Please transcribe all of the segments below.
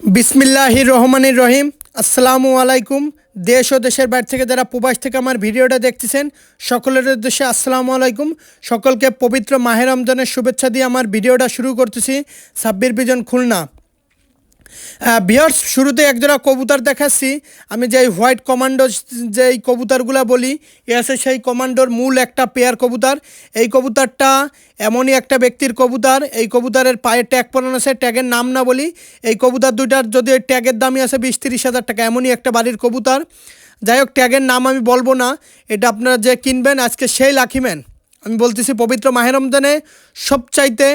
বিসমিল্লাহির রহমানির রহিম। আসসালামু আলাইকুম। দেশ ও দেশের বাইরে থেকে যারা প্রবাস থেকে আমার ভিডিওটা দেখতেছেন সকলের উদ্দেশ্যে আসসালামু আলাইকুম। সকলকে পবিত্র মাহে রমজানের শুভেচ্ছা দিয়ে আমার ভিডিওটা শুরু করতেছি। সাব্বির বিজন খুলনা। ভিউয়ার্স, শুরুতে একজোড়া কবুতর দেখাচ্ছি। আমি যেই হোয়াইট কমান্ডো যেই কবুতরগুলো বলি, এ আছে সেই কমান্ডোর মূল একটা পেয়ার কবুতর। এই কবুতরটা এমনই একটা ব্যক্তির কবুতর। এই কবুতরের পায়ে ট্যাগ পরানো আছে, ট্যাগের নাম না বলি। এই কবুতর দুইটার যদি ট্যাগের দামই আছে 20-30 হাজার টাকা, এমনই একটা বাড়ির কবুতর। যাই হোক, ট্যাগের নাম আমি বলবো না, এটা আপনারা যে কিনবেন আজকে সেই লাকি ম্যান। আমি বলতেছি পবিত্র মাহে রমজানে সবচাইতে,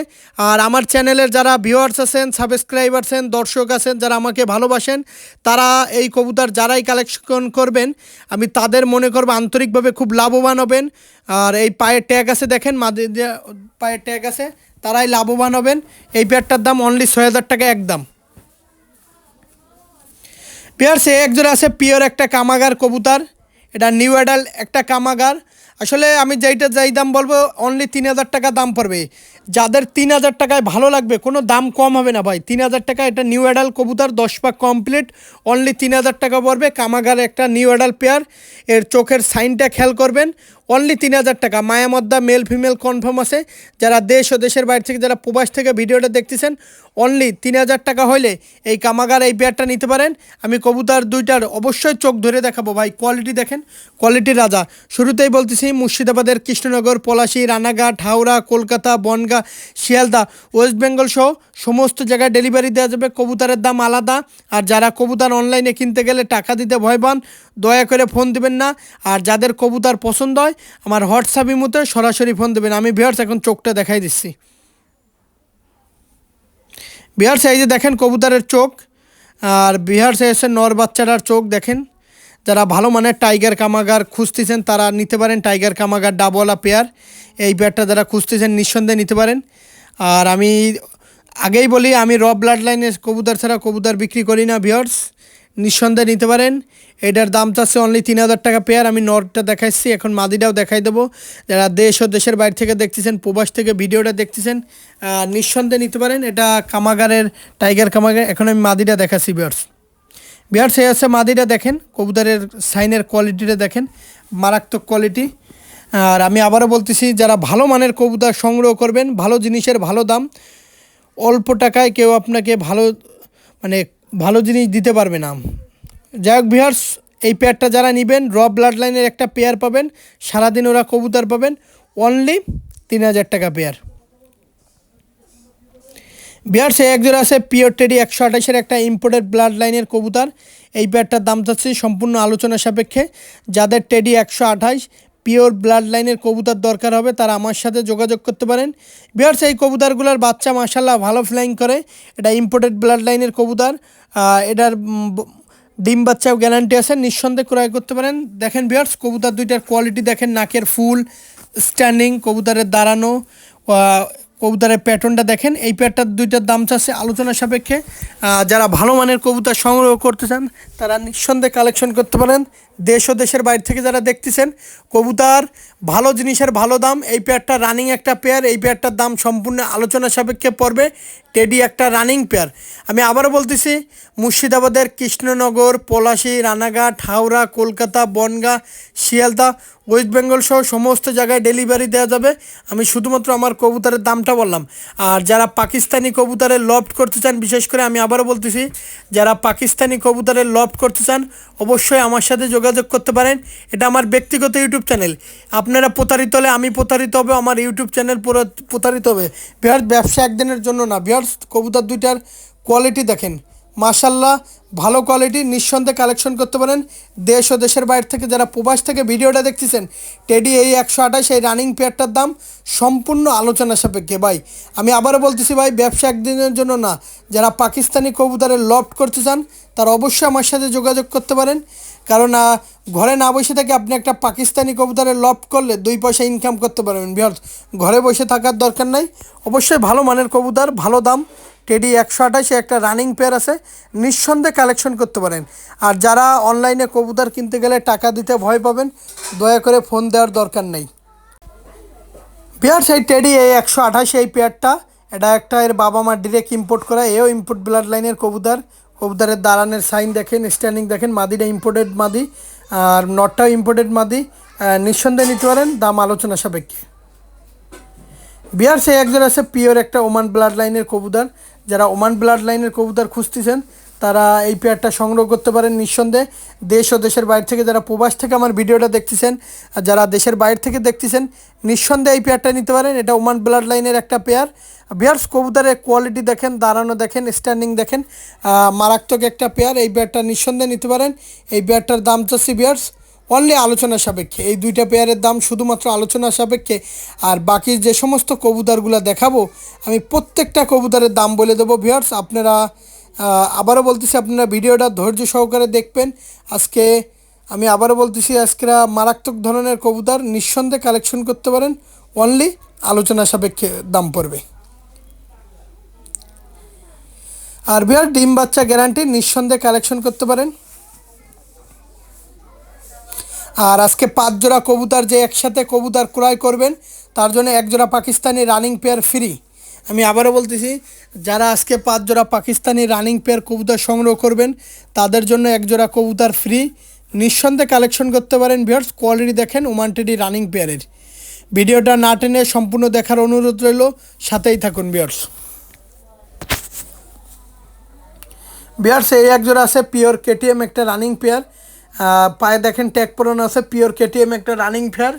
আর আমার চ্যানেলের যারা ভিউয়ার্স আছেন, সাবস্ক্রাইবার আছেন, দর্শক আছেন, যারা আমাকে ভালোবাসেন, তারা এই কবুতর যারাই কালেকশন করবেন, আমি তাদের মনে করবো আন্তরিকভাবে খুব লাভবান হবেন। আর এই পায়ের ট্যাগ আছে দেখেন, পায়ের ট্যাগ আছে, তারাই লাভবান হবেন। এই পেয়ারটার দাম অনলি 6,000 টাকা একদম। পেয়ারসে একজোড়া আছে পিওর একটা কামাগার কবুতর। এটা নিউ অ্যাডাল একটা কামাগার। আসলে আমি যেই দাম বলবো অনলি 3,000 টাকা দাম পড়বে। যাদের 3,000 টাকায় ভালো লাগবে, কোনো দাম কম হবে না ভাই। 3,000 টাকা এটা নিউ অ্যাডাল কবুতর, 10 পাক কমপ্লিট, অনলি 3,000 টাকা পড়বে। কামাগার একটা নিউ অ্যাডাল পেয়ার। এর চোখের সাইনটা খেয়াল করবেন। অনলি 3,000 টাকা। মায়ামদ্দা মেল ফিমেল কনফার্ম আছে। যারা দেশ ও দেশের বাইরে থেকে, যারা প্রবাস থেকে ভিডিওটা দেখতেছেন, অনলি 3,000 টাকা হলে এই কামাগার এই পেয়ারটা নিতে পারেন। আমি কবুতর দুইটার অবশ্যই চোখ ধরে দেখাবো ভাই। কোয়ালিটি দেখেন, কোয়ালিটির রাজা। শুরুতেই বলতেছি মুর্শিদাবাদের কৃষ্ণনগর, পলাশী, রানাঘাট, হাওড়া, কলকাতা, বনগাঁ, শিয়ালদা, ওয়েস্ট বেঙ্গল সহ সমস্ত জায়গায় ডেলিভারি দেওয়া যাবে। কবুতরের দাম আলাদা। আর যারা কবুতর অনলাইনে কিনতে গেলে টাকা দিতে ভয় পান, দয়া করে ফোন দিবেন না। আর যাদের কবুতর পছন্দ হয়, আমার হোয়াটসঅ্যাপ ইমোতে সরাসরি ফোন দেবেন। আমি ভিউয়ার্স এখন চোখটা দেখাই দিচ্ছি। ভিউয়ার্স, এই যে দেখেন কবুতরের চোখ। আর ভিউয়ার্স, এসে নর বাচ্চাটার চোখ দেখেন। যারা ভালো মানের টাইগার কামাগার খুঁজতেছেন তারা নিতে পারেন। টাইগার কামাগার ডাবওয়ালা পেয়ার, এই পেয়ারটা যারা খুঁজতেছেন নিঃসন্দেহে নিতে পারেন। আর আমি আগেই বলি, আমি র ব্লাড লাইনের কবুতর ছাড়া কবুতর বিক্রি করি না। ভিউয়ার্স, নিঃসন্দেহে নিতে পারেন। এটার দাম চাচ্ছে অনলি 3,000 টাকা পেয়ার। আমি নরটা দেখাচ্ছি, এখন মাদিটাও দেখাই দেবো। যারা দেশ ও দেশের বাইরে থেকে দেখতেছেন, প্রবাস থেকে ভিডিওটা দেখতেছেন, নিঃসন্দেহে নিতে পারেন। এটা কামাগারের টাইগার কামাগার। এখন আমি মাদিটা দেখাচ্ছি। ভিউয়ার্স, এই হচ্ছে মাদিটা দেখেন। কবুতরের সাইনের কোয়ালিটিটা দেখেন, মারাত্মক কোয়ালিটি। আর আমি আবারও বলতেছি, যারা ভালো মানের কবুতর সংগ্রহ করবেন, ভালো জিনিসের ভালো দাম, অল্প টাকায় কেউ আপনাকে ভালো জিনিস দিতে পারবে না। যাই হোক ভিউয়ার্স, এই পেয়ারটা যারা নেবেন, র ব্লাড লাইনের একটা পেয়ার পাবেন। সারাদিন ওরা কবুতর পাবেন। অনলি 3,000 টাকা পেয়ার। ভিউয়ার্স, একজোড়া আছে পিওর টেডি 128-এর একটা ইম্পোর্টেড ব্লাড লাইনের কবুতর। এই পেয়ারটার দাম চাচ্ছি সম্পূর্ণ আলোচনা সাপেক্ষে। যাদের টেডি 128 পিওর ব্লাড লাইনের কবুতর দরকার হবে, তারা আমার সাথে যোগাযোগ করতে পারেন। ভিউয়ার্স, এই কবুতরগুলোর বাচ্চা মাশাল্লাহ ভালো ফ্লাইং করে। এটা ইম্পোর্টেড ব্লাড লাইনের কবুতর। এটার ডিম বাচ্চাও গ্যারান্টি আছে, নিঃসন্দেহে ক্রয় করতে পারেন। দেখেন ভিউয়ার্স, কবুতর দুইটার কোয়ালিটি দেখেন, নাকের ফুল, স্ট্যান্ডিং, কবুতরের দাঁড়ানো, কবুতরের প্যাটার্নটা দেখেন। এই প্যাটার্ন দুইটার দাম চাচ্ছে আলোচনা সাপেক্ষে। যারা ভালো মানের কবুতর সংগ্রহ করতে চান, তারা নিঃসন্দেহে কালেকশন করতে পারেন। দেশ ও দেশের বাইরে থেকে যারা দেখতেছেন, কবুতর ভালো জিনিসের ভালো দাম। এই পেয়ারটা রানিং একটা পেয়ার। এই পেয়ারটার দাম সম্পূর্ণ আলোচনা সাপেক্ষে পড়বে। টেডি একটা রানিং পেয়ার। আমি আবারও বলতেছি, মুর্শিদাবাদের কৃষ্ণনগর, পলাশী, রানাঘাট, হাওড়া, কলকাতা, বনগাঁ, শিয়ালদা, ওয়েস্ট বেঙ্গল সহ সমস্ত জায়গায় ডেলিভারি দেওয়া যাবে। আমি শুধুমাত্র আমার কবুতরের দামটা বললাম। আর যারা পাকিস্তানি কবুতরের লফট করতে চান, বিশেষ করে আমি আবারও বলতেছি, যারা পাকিস্তানি কবুতরের লফট করতে চান, অবশ্যই আমার সাথে যোগাযোগ করতে পারেন। এটা আমার ব্যক্তিগত ইউটিউব চ্যানেল। আপনারা প্রতারিত হলে আমি প্রতারিত হবে, আমার ইউটিউব চ্যানেল পুরো প্রতারিত হবে। ভিউয়ার্স, ব্যবসা একদিনের জন্য না। ভিউয়ার্স, কবুতর দুইটার কোয়ালিটি দেখেন, মাশাল্লাহ ভালো কোয়ালিটি। নিঃসন্দেহে কালেকশন করতে পারেন। দেশ ও দেশের বাইরে থেকে যারা প্রবাস থেকে ভিডিওটা দেখতেছেন, টেডি এই 128 এই রানিং পেয়ারটার দাম সম্পূর্ণ আলোচনা সাপেক্ষে। ভাই, আমি আবারও বলতেছি ভাই, ব্যবসা একদিনের জন্য না। যারা পাকিস্তানি কবুতরের লফট করতে চান, তারা অবশ্যই আমার সাথে যোগাযোগ করতে পারেন। কারণ ঘরে না বসে থেকে আপনি একটা পাকিস্তানি কবুতরের লফট করলে 2 পয়সা ইনকাম করতে পারবেন। ভিউয়ার্স, ঘরে বসে থাকার দরকার নাই। অবশ্যই ভালো মানের কবুতর, ভালো দাম। টেডি 128 একটা রানিং পেয়ার আছে, নিঃসন্দেহে কালেকশন করতে পারেন। আর যারা অনলাইনে কবুতর কিনতে গেলে টাকা দিতে ভয় পাবেন, দয়া করে ফোন দেওয়ার দরকার নেই। ভিউয়ার্স, এই টেডি এই 128 এই পেয়ারটা, এটা একটা এর বাবা মা ডিরেক্ট ইম্পোর্ট করা, এও ইম্পোর্ট ব্লাড লাইনের কবুতর। কবুতরের দাঁড়ানোর সাইন দেখেন, স্ট্যান্ডিং দেখেন, মাদিটা ইম্পোর্টেড মাদি আর নটটাও ইম্পোর্টেড মাদি। নিঃসন্দেহে নিতে পারেন, দাম আলোচনা সাপেক্ষে। বিয়ার সে একজন আছে পিওর একটা ওমান ব্লাড লাইনের কবুতর। যারা ওমান ব্লাড লাইনের কবুতর খুঁজতেছেন তারা এই পেয়ারটা সংগ্রহ করতে পারেন নিঃসন্দেহে। দেশ ও দেশের বাইরে থেকে যারা প্রবাস থেকে আমার ভিডিওটা দেখতেছেন আর যারা দেশের বাইরে থেকে দেখতেছেন নিঃসন্দেহে এই পেয়ারটা নিতে পারেন। এটা ওমান ব্লাড লাইনের একটা পেয়ার। বিয়ার্স কবুতরের কোয়ালিটি দেখেন, দাঁড়ানো দেখেন, স্ট্যান্ডিং দেখেন, মারাত্মক একটা পেয়ার। এই পেয়ারটা নিঃসন্দেহে নিতে পারেন। এই পেয়ারটার দাম চাচ্ছি বিয়ার্স অনলি আলোচনা সাপেক্ষে। এই দুইটা পেয়ারের দাম শুধুমাত্র আলোচনা সাপেক্ষে। আর বাকি যে সমস্ত কবুতরগুলো দেখাবো আমি প্রত্যেকটা কবুতরের দাম বলে দেবো ভিউয়ার্স। আপনারা আবারও বলতেছি, আপনারা ভিডিওটা ধৈর্য সহকারে দেখবেন। আজকে আমি আবারও বলতেছি, আজকে মারাত্মক ধরনের কবুতর নিঃসন্দেহে কালেকশন করতে পারেন, অনলি আলোচনা সাপেক্ষে দাম পড়বে। আর ভিউয়ার ডিম বাচ্চা গ্যারান্টি, নিঃসন্দেহে কালেকশন করতে পারেন। আর আজকে 5 জোড়া কবুতর যে একসাথে কবুতর ক্রয় করবেন তার জন্য 1 জোড়া পাকিস্তানি রানিং পেয়ার ফ্রি। আমি আবারও বলতেছি, যারা আজকে 5 জোড়া পাকিস্তানি রানিং পেয়ার কবুতর সংগ্রহ করবেন তাদের জন্য 1 জোড়া কবুতর ফ্রি। নিঃসন্দেহে কালেকশন করতে পারেন ভিউয়ার্স। কোয়ালিটি দেখেন ওমান টেডি রানিং পেয়ারের। ভিডিওটা না টেনে সম্পূর্ণ দেখার অনুরোধ রইল, সাথেই থাকুন ভিউয়ার্স। ভিউয়ার্স এই 1 জোড়া আছে পিওর কেটিএম একটা রানিং পেয়ার। পায়ে দেখেন ট্যাগ পরানো আছে, পিওর কেটিএম একটা রানিং পেয়ার।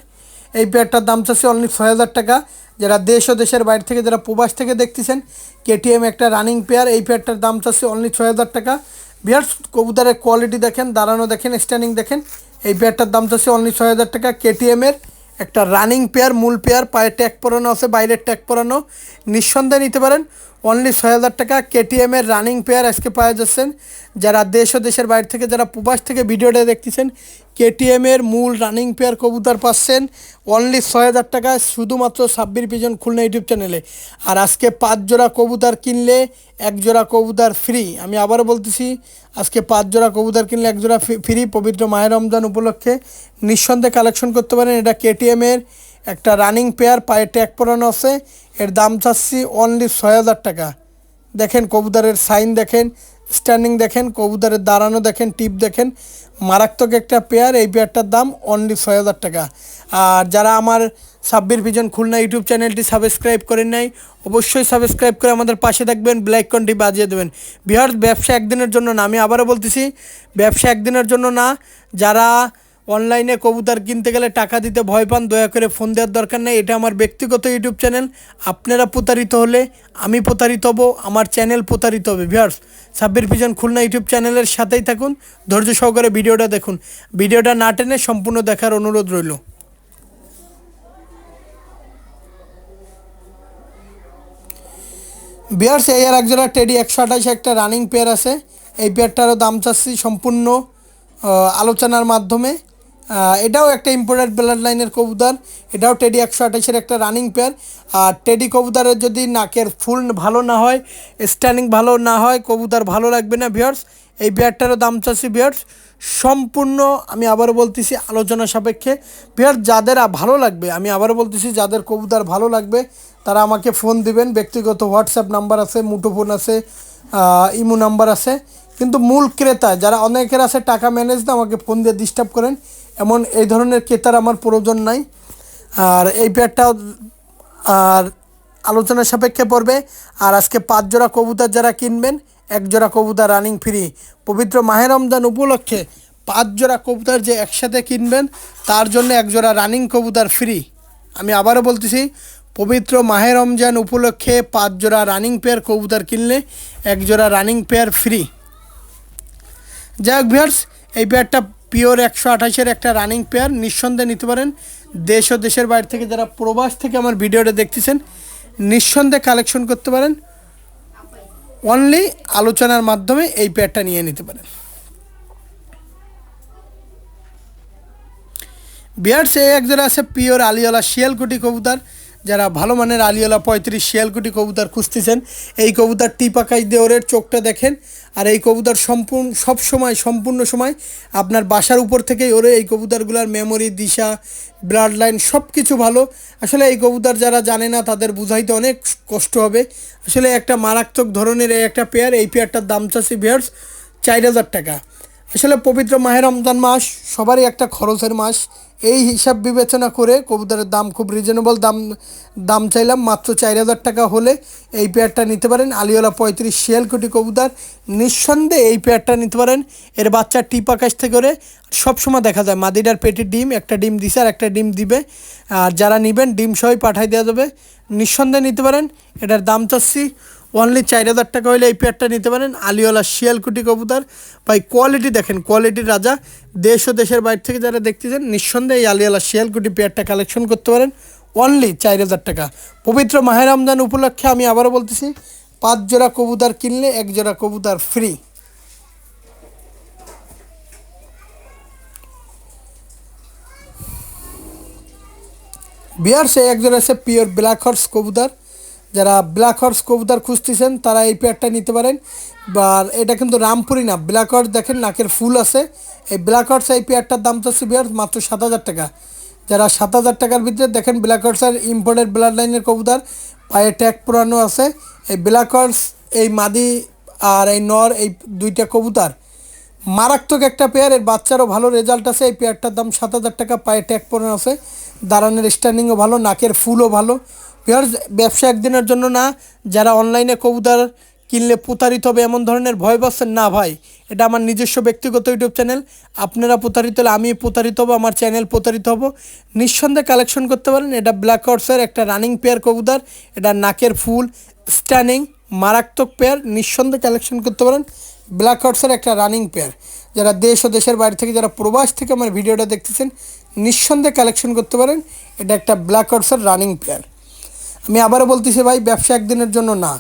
এই পেয়ারটার দাম চাচ্ছে অনলি 6,000 টাকা। যারা দেশ ও দেশের বাইরে থেকে যারা প্রবাস থেকে দেখতেছেন কেটিএম একটা রানিং পেয়ার, এই পেয়ারটার দাম চাচ্ছে অনলি 6,000 টাকা। ভিউয়ার্স কবুতরের কোয়ালিটি দেখেন, দাঁড়ানো দেখেন, স্ট্যান্ডিং দেখেন। এই পেয়ারটার দাম চাচ্ছে অনলি 6,000 টাকা। কেটিএমের একটা রানিং পেয়ার, মূল পেয়ার, পায়ে ট্যাগ পরানো আছে, বাইরের ট্যাগ পরানো। নিঃসন্দেহে নিতে পারেন, অনলি 6,000 টাকা। কেটিএমের রানিং পেয়ার আজকে পাওয়া যাচ্ছেন। যারা দেশ ও দেশের বাইরে থেকে যারা প্রবাস থেকে ভিডিওটা দেখতেছেন কেটিএমের মূল রানিং পেয়ার কবুতর পাচ্ছেন অনলি 6,000 টাকা, শুধুমাত্র সাব্বির পিজন খুলনা ইউটিউব চ্যানেলে। আর আজকে 5 জোড়া কবুতর কিনলে 1 জোড়া কবুতর ফ্রি। আমি আবারও বলতেছি, আজকে 5 জোড়া কবুতর কিনলে 1 জোড়া ফ্রি। পবিত্র মাহে রমজান উপলক্ষে নিঃসন্দেহে কালেকশন করতে পারেন। এটা কেটিএমের একটা রানিং পেয়ার, পায়ে ট্যাগ পরানো আছে। এর দাম চাচ্ছি অনলি 6,000 টাকা। দেখেন কবুতরের সাইন দেখেন, স্ট্যান্ডিং দেখেন, কবুতরের দাঁড়ানো দেখেন, টিপ দেখেন, মারাত্মক একটা পেয়ার। এই পেয়ারটার দাম অনলি 6,000 টাকা। আর যারা আমার সাব্বির ভিজন খুলনা ইউটিউব চ্যানেলটি সাবস্ক্রাইব করেন নাই অবশ্যই সাবস্ক্রাইব করে আমাদের পাশে থাকবেন, বেল আইকনটি বাজিয়ে দেবেন। ভিউয়ার্স ব্যবসা একদিনের জন্য না, আমি আবারও বলতেছি ব্যবসা একদিনের জন্য না। যারা অনলাইনে কবুতর কিনতে গেলে টাকা দিতে ভয় পান, দয়া করে ফোন দেওয়ার দরকার নেই। এটা আমার ব্যক্তিগত ইউটিউব চ্যানেল। আপনারা প্রতারিত হলে আমি প্রতারিত হব, আমার চ্যানেল প্রতারিত হবে। Viewers Sabbir pigeon Khulna YouTube চ্যানেলের সাথেই থাকুন, ধৈর্য সহকারে ভিডিওটা দেখুন। ভিডিওটা না টেনে সম্পূর্ণ দেখার অনুরোধ রইল। ভিউয়ার্স এই আর 1 জোড়া টেডি 128 একটা রানিং পেয়ার আছে। এই পেয়ারটারও দাম চাচ্ছি সম্পূর্ণ আলোচনার মাধ্যমে। এটাও একটা ইম্পোর্টেড ব্লাড লাইনের কবুতর। এটাও টেডি 128-এর একটা রানিং পেয়ার। আর টেডি কবুতরের যদি নাকের ফুল ভালো না হয়, স্ট্যান্ডিং ভালো না হয়, কবুতর ভালো লাগবে না ভিউয়ার্স। এই পেয়ারটারও দাম চাচ্ছি ভিউয়ার্স সম্পূর্ণ, আমি আবারও বলতেছি আলোচনা সাপেক্ষে। ভিউয়ার্স যাদের ভালো লাগবে, আমি আবারও বলতেছি যাদের কবুতর ভালো লাগবে তারা আমাকে ফোন দিবেন। ব্যক্তিগত হোয়াটসঅ্যাপ নাম্বার আছে, মুঠোফোন আছে, ইমো নাম্বার আছে। কিন্তু মূল ক্রেতা যারা অনেকের আছে টাকা ম্যানেজ না, আমাকে ফোন দিয়ে ডিস্টার্ব করেন, এমন এই ধরনের ক্রেতার আমার প্রয়োজন নাই। আর এই পেয়ারটাও আর আলোচনার সাপেক্ষে পড়বে। আর আজকে 5 জোড়া কবুতর যারা কিনবেন 1 জোড়া কবুতর রানিং ফ্রি। পবিত্র মাহে রমজান উপলক্ষে 5 জোড়া কবুতর যে একসাথে কিনবেন তার জন্য 1 জোড়া রানিং কবুতর ফ্রি। আমি আবারও বলতেছি, পবিত্র মাহে রমজান উপলক্ষে 5 জোড়া রানিং পেয়ার কবুতর কিনলে 1 জোড়া রানিং পেয়ার ফ্রি। যাই হোক ভিউয়ার্স এই পেয়ারটা পিওর 128-এর একটা রানিং পেয়ার, নিঃসন্দেহে নিতে পারেন। দেশ ও দেশের বাইরে থেকে যারা প্রবাস থেকে আমার ভিডিওটা দেখতেছেন নিঃসন্দেহে কালেকশন করতে পারেন, অনলি আলোচনার মাধ্যমে এই পেয়ারটা নিয়ে নিতে পারেন। ভিউয়ার্স এই 1 জোড়া আছে পিওর আলিওলা শিয়ালকুটি কবুতর। যারা ভালো মানের আলিওলা 35 শিয়ালকুটি কবুতর খুঁজতেছেন, এই কবুতর টিপ আকাশ দিয়ে ওরের চোখটা দেখেন। আর এই কবুতর সম্পূর্ণ সময় আপনার বাসার উপর থেকেই ওরে। এই কবুতরগুলোর মেমোরি, দিশা, ব্লাড লাইন সব কিছু ভালো। আসলে এই কবুতর যারা জানে না তাদের বুঝাইতে অনেক কষ্ট হবে। আসলে একটা মারাত্মক ধরনের এই একটা পেয়ার। এই পেয়ারটার দাম চাচ্ছি ভিউয়ার্স 4000 টাকা। আসলে পবিত্র মাহে রমজান মাস সবারই একটা খরচের মাস, এই হিসাব বিবেচনা করে কবুতরের দাম খুব রিজনেবল দাম চাইলাম, মাত্র 4000 টাকা হলে এই পেয়ারটা নিতে পারেন। আলিওলা 35 শিয়ালকুটি কবুতর, নিঃসন্দেহে এই পেয়ারটা নিতে পারেন। এর বাচ্চা টিপ আকাশ থেকে করে সবসময় দেখা যায় মাদিটার পেটে ডিম, একটা ডিম দিছে আর একটা ডিম দিবে। আর যারা নেবেন ডিম সহই পাঠাই দেওয়া যাবে, নিঃসন্দেহে নিতে পারেন। এটার দাম চাচ্ছি অনলি 4000 টাকা হলে এই পেয়ারটা নিতে পারেন। আলিওলা শিয়ালকুটি কবুতর ভাই, কোয়ালিটি দেখেন, কোয়ালিটির রাজা। দেশ ও দেশের বাইরে থেকে যারা দেখতেছেন নিঃসন্দেহে এই আলিওলা শিয়ালকুটি পেয়ারটা কালেকশন করতে পারেন অনলি 4000 টাকা। পবিত্র মাহে রমজান উপলক্ষে আমি আবারও বলতেছি, 5 জোড়া কবুতর কিনলে 1 জোড়া কবুতর ফ্রি। বিয়ার সে 1 জোড়া আছে পিওর ব্ল্যাক হর্স কবুতর। যারা ব্ল্যাক হর্স কবুতর খুঁজতেছেন তারা এই পেয়ারটা নিতে পারেন। বা এটা কিন্তু রামপুরি না, ব্ল্যাক হর্স দেখেন নাকের ফুল আছে। এই ব্ল্যাক হর্স এই পেয়ারটার দাম চাচ্ছে বিয়ার মাত্র 7000 টাকা। যারা 7000 টাকার ভিতরে দেখেন ব্ল্যাক হর্সের ইম্পোর্টেড ব্লাড লাইনের কবুতর, পায়ে ট্যাগ পুরানো আছে। এই ব্ল্যাক হর্স, এই মাদি আর এই নর, এই দুইটা কবুতর মারাত্মক একটা পেয়ার। এর বাচ্চারও ভালো রেজাল্ট আছে। এই পেয়ারটার দাম 7000 টাকা, পায়ে ট্যাগ পরানো আছে, দাঁড়ানোর স্ট্যান্ডিংও ভালো, নাকের ফুলও ভালো। পেয়ার ব্যবসা একদিনের জন্য না। যারা অনলাইনে কবুতর কিনলে প্রতারিত হবে এমন ধরনের ভয় পাচ্ছেন না ভাই, এটা আমার নিজস্ব ব্যক্তিগত ইউটিউব চ্যানেল। আপনারা প্রতারিত হলে আমি প্রতারিত হব, আমার চ্যানেল প্রতারিত হব। নিঃসন্দেহে কালেকশন করতে পারেন। এটা ব্ল্যাক হর্সের একটা রানিং পেয়ার কবুতর। এটা নাকের ফুল, স্ট্যান্ডিং, মারাত্মক পেয়ার। নিঃসন্দেহে কালেকশন করতে পারেন। ব্ল্যাক হর্সের একটা রানিং পেয়ার। যারা দেশ ও দেশের বাইরে থেকে, যারা প্রবাস থেকে আমার ভিডিওটা দেখতেছেন, নিঃসন্দেহে কালেকশন করতে পারেন। এটা একটা ব্ল্যাক হর্সের রানিং পেয়ার। আমি আবারও বলতেছি ভাই, ব্যবসা একদিনের জন্য না।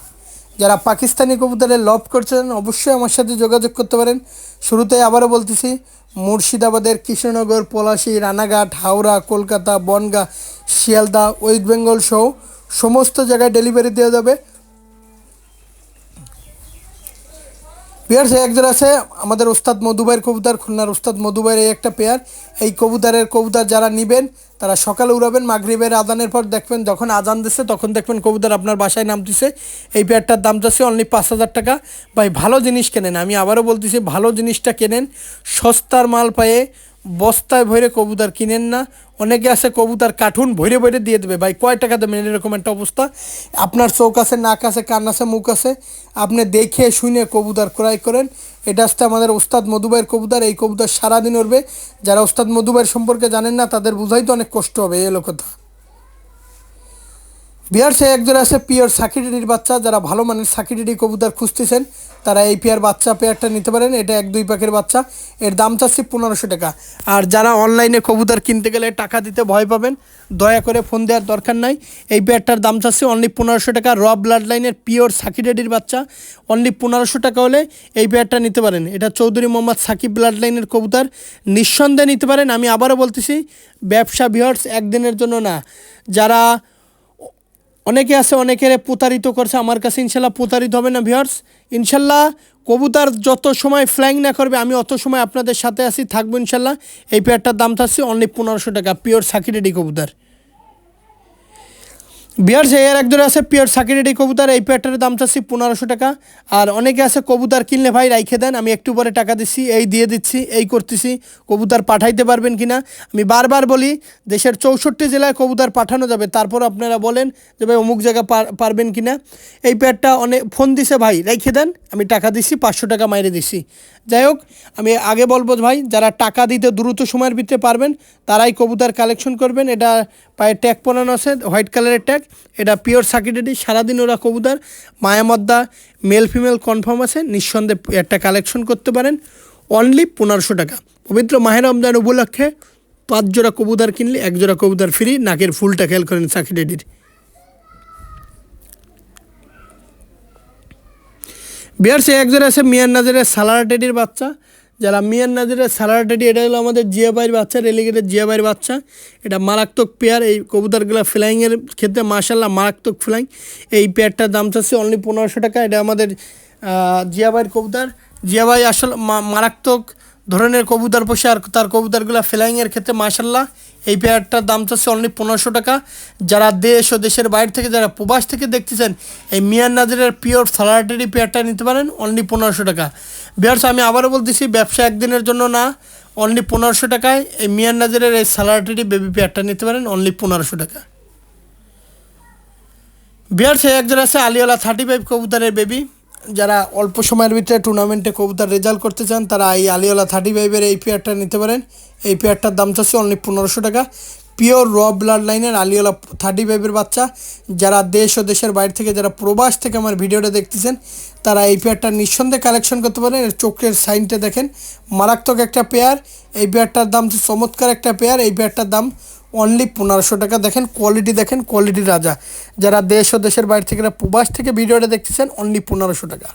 যারা পাকিস্তানি কবুতরের লভ করছেন অবশ্যই আমার সাথে যোগাযোগ করতে পারেন। শুরুতেই আবারও বলতেছি, মুর্শিদাবাদের কৃষ্ণনগর, পলাশী, রানাঘাট, হাওড়া, কলকাতা, বনগাঁ, শিয়ালদা, ওয়েস্ট বেঙ্গল সহ সমস্ত জায়গায় ডেলিভারি দেওয়া যাবে। পেয়ার সে 1 জোড়া আছে আমাদের ওস্তাদ মধুভাইয়ের কবুতর, খুলনার ওস্তাদ মধুভাইয়ের এই একটা পেয়ার। এই কবুতর যারা নেবেন তারা সকালে উড়াবেন, মাগরিবের আজানের পর দেখবেন, যখন আজান দিচ্ছে তখন দেখবেন কবুতর আপনার বাসায় নামতেছে। এই পেয়ারটার দাম যাচ্ছে অনলি 5000 টাকা। ভাই ভালো জিনিস কেনেন, আমি আবারও বলতেছি ভালো জিনিসটা কেনেন। সস্তার মাল পায়ে বস্তায় ভরে কবুতর কিনেন না। অনেকে আছে কবুতর কার্টুন ভরে ভরে দিয়ে দেবে, ভাই কয় টাকা দেবেন এরকম একটা অবস্থা। আপনার চোখ আছে, নাক আছে, কান আছে, মুখ আছে, আপনি দেখে শুনে কবুতর ক্রয় করেন। এটা আসতে আমাদের ওস্তাদ মধুভাইয়ের কবুতর। এই কবুতর সারাদিন উড়বে। যারা ওস্তাদ মধুভাইয়ের সম্পর্কে জানেন না তাদের বুঝাইতে অনেক কষ্ট হবে, এই হলো কথা। বিহার সে 1 জোড়া আছে পিওর সাকিডিডির বাচ্চা। যারা ভালো মানের সাকিডিডি কবুতর খুঁজতেছেন তারা এই পেয়ারটা নিতে পারেন। এটা 1-2 পাখের বাচ্চা। এর দাম চাচ্ছি 1500 টাকা। আর যারা অনলাইনে কবুতর কিনতে গেলে টাকা দিতে ভয় পাবেন, দয়া করে ফোন দেওয়ার দরকার নাই। এই পেয়ারটার দাম চাচ্ছি অনলি 1500 টাকা। র ব্লাড লাইনের পিওর সাকিডিডির বাচ্চা, অনলি 1500 টাকা হলে এই পেয়ারটা নিতে পারেন। এটা চৌধুরী মোহাম্মদ সাকিব ব্লাড লাইনের কবুতর, নিঃসন্দেহে নিতে পারেন। আমি আবারও বলতেছি, ব্যবসা ভিউয়ার্স একদিনের জন্য না। যারা অনেকে আছে, অনেকের প্রতারিত করছে, আমার কাছে ইনশাল্লাহ প্রতারিত হবে না ভিউয়ার্স। ইনশাল্লাহ কবুতর যত সময় ফ্লাইং না করবে আমি অত সময় আপনাদের সাথে থাকবো ইনশাল্লাহ। এই পেয়ারটার দাম থাকছে অনলি 1500 টাকা, পিওর সাকিরেডি কবুতর। বিয়ার সে 1 জোড়া আছে পিওর সাকিরেডি কবুতর। এই পেয়ারটার দাম চাচ্ছি 1500 টাকা। আর অনেকে আছে কবুতর কিনলে ভাই রাইখে দেন, আমি একটু পরে টাকা দিচ্ছি, এই দিয়ে দিচ্ছি, এই করতেছি, কবুতর পাঠাইতে পারবেন কিনা। আমি বারবার বলি দেশের 64 জেলায় কবুতর পাঠানো যাবে, তারপর আপনারা বলেন যে ভাই অমুক জায়গা পারবেন কিনা। এই পেয়ারটা অনেক ফোন দিছে, ভাই রাইখে দেন, আমি টাকা দিচ্ছি, 500 টাকা মাইরে দিচ্ছি। যাই হোক, আমি আগে বলবো ভাই, যারা টাকা দিতে দ্রুত সময়ের ভিতরে পারবেন তারাই কবুতর কালেকশন করবেন। এটা পায়ে ট্যাগ পরানো আছে, হোয়াইট কালারের ট্যাগ। এটা পিওর সাকিডেডি, সারাদিন ওরা কবুতর, মায়ামদ্দা, মেল ফিমেল কনফার্ম আছে। নিঃসন্দেহে একটা কালেকশন করতে পারেন অনলি 1500 টাকা। পবিত্র মাহে রমজান উপলক্ষে 5 জোড়া কবুতর কিনলে 1 জোড়া কবুতর ফ্রি। নাকের ফুলটা খেয়াল করেন সাকিডেডির। বিয়ার সে 1 জোড়া আছে মিয়ান নাজিরের সালার টেডির বাচ্চা। যারা মিয়ান নাজিরের সালার টেডি, এটা হলো আমাদের জিয়াবাইয়ের বাচ্চা, রেলিগেটের জিয়াবাইয়ের বাচ্চা। এটা মারাত্মক পেয়ার। এই কবুতরগুলো ফ্লাইংয়ের ক্ষেত্রে মাশাল্লাহ মারাত্মক ফ্লাইং। এই পেয়ারটার দাম চাচ্ছে অনলি 1500 টাকা। এটা আমাদের জিয়াবাইয়ের কবুতর। জিয়াবাই আসলে মারাত্মক ধরনের কবুতর পোষে আর তার কবুতরগুলো ফ্লাইংয়ের ক্ষেত্রে মাশাল্লাহ। এই পেয়ারটার দাম চাচ্ছে অনলি 1500 টাকা। যারা দেশ ও দেশের বাইরে থেকে যারা প্রবাস থেকে দেখতেছেন এই মিয়ান নাজিরের পিওর ফ্লাটারি পেয়ারটা নিতে পারেন অনলি 1500 টাকা। ভিউয়ার্স আমি আবারও বলতেছি, ব্যবসা একদিনের জন্য না, অনলি 1500 টাকায় এই মিয়ান নাজিরের এই ফ্লাটারি বেবি পেয়ারটা নিতে পারেন অনলি 1500 টাকা। ভিউয়ার্স এক জোড়া আছে আলিওয়ালা 35 কবুতরের বেবি। যারা অল্প সময়ের ভিতরে টুর্নামেন্টে কবুতর রেজাল্ট করতে চান তারা এই আলিওয়ালা 35-এর এই পেয়ারটা নিতে পারেন। এই পেয়ারটার দাম চাচ্ছে অনলি 1500 টাকা। পিওর র ব্লাড লাইনের আলিওয়ালা 35-এর বাচ্চা। যারা দেশ ও দেশের বাইরে থেকে যারা প্রবাস থেকে আমার ভিডিওটা দেখতেছেন তারা এই পেয়ারটা নিঃসন্দেহে কালেকশন করতে পারেন। এর চোখের সাইনটা দেখেন, মারাত্মক একটা পেয়ার। এই পেয়ারটার দাম চমৎকার একটা পেয়ার। এই পেয়ারটার দাম অনলি 1500 টাকা। দেখেন কোয়ালিটি, দেখেন কোয়ালিটি রাজা। যারা দেশ ও দেশের বাইরে থেকে প্রবাস থেকে ভিডিওটা দেখতেছেন অনলি 1500 টাকা।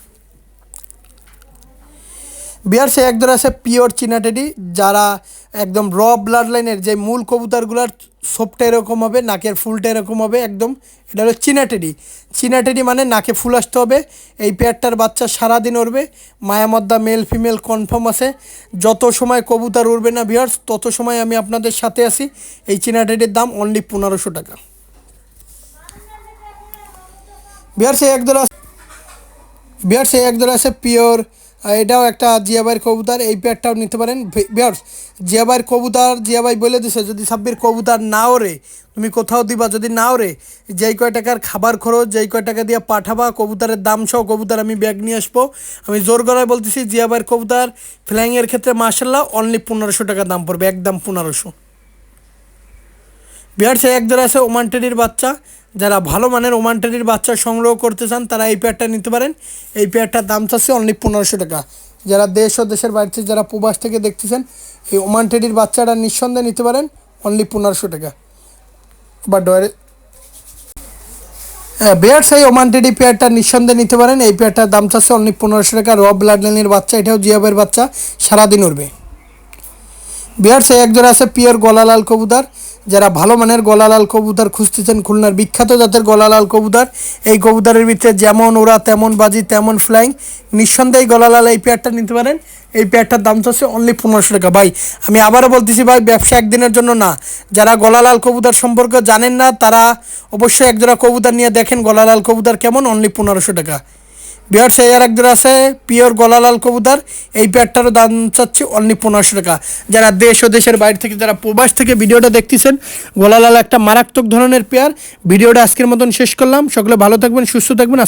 বিয়ার্স এক ধরে আছে পিওর চীনা টেডি। যারা একদম র ব্লাড লাইনের যে মূল কবুতরগুলোর সোপটা এরকম হবে, নাকের ফুলটা এরকম হবে একদম, এটা হলো চীনা টেডি। চীনা টেডি মানে নাকে ফুল আসতে হবে। এই পেয়ারটার বাচ্চা সারাদিন উড়বে। মায়ামদ্দা মেল ফিমেল কনফার্ম আছে। যত সময় কবুতর উড়বে না ভিউয়ার্স তত সময় আমি আপনাদের সাথে আছি। এই চীনা টেডির দাম অনলি 1500 টাকা। বিয়ার্স এক ধরে আছে পিওর, এটাও একটা জিয়াবাইয়ের কবুতর। এই পেয়ারটাও নিতে পারেন ভিউয়ার্স। জিয়াবাইয়ের কবুতর, জিয়াবাই বলে দিছে যদি সাব্বির কবুতর না ওরে তুমি কোথাও দিবা, যদি না ওরে যেই কয় টাকার খাবার খরচ, যেই কয় টাকা দিয়ে পাঠাবা কবুতরের দাম সহ কবুতর আমি ব্যাগ নিয়ে আসবো। আমি জোর গলায় বলতেছি জিয়াবাইয়ের কবুতর ফ্লাইংয়ের ক্ষেত্রে মাশাল্লাহ অনলি 1500 টাকা দাম পড়বে, একদম 1500। বিহার্সে এক ধরে আছে ওমান টেডির বাচ্চা। যারা ভালো মানের ওমান টেডির বাচ্চা সংগ্রহ করতে চান তারা এই পেয়ারটা নিতে পারেন। এই পেয়ারটার দাম চাচ্ছে অনলি 1500 টাকা। যারা দেশ ও দেশের বাইরে থেকে যারা প্রবাস থেকে দেখতেছেন এই ওমান টেডির বাচ্চাটা নিঃসন্দেহে নিতে পারেন অনলি 1500 টাকা। বা ডয়ারে হ্যাঁ বিহার্স এই ওমান টেডি পেয়ারটা নিঃসন্দেহে নিতে পারেন। এই পেয়ারটার দাম চাচ্ছে অনলি 1500 টাকা। র ব্লাড লাইনের বাচ্চা, এটাও জিয়াবের বাচ্চা, সারাদিন উড়বে। বিহার্স এক জোড়া আছে পিওর গলালাল কবুতর। যারা ভালো মানের গলালাল কবুতর খুঁজতেছেন, খুলনার বিখ্যাত জাতের গলালাল কবুতর। এই কবুতরের ভিতরে যেমন ওরা তেমন বাজি তেমন ফ্লাইং, নিঃসন্দেহে গলালাল এই পেয়ারটা নিতে পারেন। এই পেয়ারটার দাম হচ্ছে অনলি 1500 টাকা। ভাই আমি আবারও বলতেছি ভাই, ব্যবসা একদিনের জন্য না। যারা গলালাল কবুতর সম্পর্কে জানেন না তারা অবশ্যই একজোড়া কবুতর নিয়ে দেখেন গলালাল কবুতর কেমন, অনলি 1500 টাকা। বিহার সে আর একজন আছে পিওর গলালাল কবুতর। এই পেয়ারটারও দাম চাচ্ছি অনলি 1500 টাকা। যারা দেশ ও দেশের বাইরে থেকে যারা প্রবাস থেকে ভিডিওটা দেখতেছেন, গলালাল একটা মারাত্মক ধরনের পেয়ার। ভিডিওটা আজকের মতন শেষ করলাম। সকলে ভালো থাকবেন, সুস্থ থাকবেন।